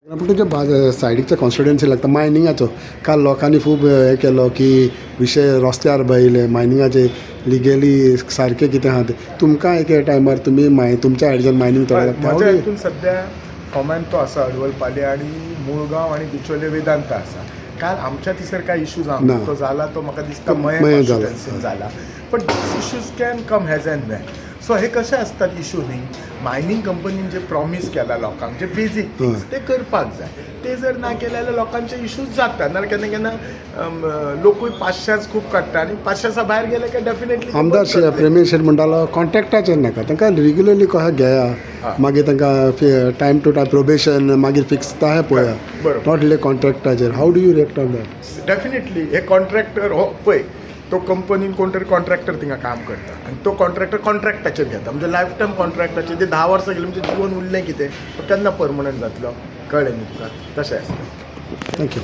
पूण तुज्या सायडीकच्या कॉन्स्टिट्युएन्सी लागता मायनिंगाचो काल लोकांनी खूब हें केलो की विशय रस्त्यार बयले मायनिंगाचे लिगली सारकें कितें आहा तें तुमकां एक टायमार तुमी तुमच्या सायडीच्यान मायनिंग थोडे लागता माझ्या हितून सध्या फोमान तो आसा अडवलपाले आणि मुळगांव आणि बिचोले वेदांत आसा काल आमच्या थिसर काय इश्यूज ना. आहा तो जाला तो म्हाका दिसता मयें मयें जाला. कॉन्स्टिट्युएन्सीन जाला पण issues can come has an way so हे कशे असतात इश्यू न्ही मायनिंग कंपनीन जे प्रॉमीस केला लोकांक जे बेजीक थिंग्स ते करपाक जाय ते जर ना केले जाल्यार लोकांचे इश्यूज जाता ना केन्ना केन्ना लोकूय 500 खूब काडटा आनी 500 भायर गेले काय डेफिनेटली आमदार प्रेमी शेट म्हणटालो कॉन्ट्रॅक्टाचेर नाका तांकां रेग्युलरली कशें घेया मागीर तांकां टायम टू टायम प्रोबेशन मागीर फिक्स ताहे पळया बरोबर. नॉट ले कॉन्ट्रॅक्टाचेर how do you react on that definitely हे कॉन्ट्रॅक्टर हो पळय तो कंपनीन कोण तरी कॉन्ट्रॅक्टर थिंगा काम करता आनी तो कॉन्ट्रॅक्टर कॉन्ट्रॅक्टाचेर घेता म्हणजे लायफ टायम कॉन्ट्रॅक्टाचेर ते 10 वर्सां गेले म्हणजे जीवन उरलें कितें तो केन्ना परमनंट जातलो कळ्ळें न्ही तुका तशें आसता थँक्यू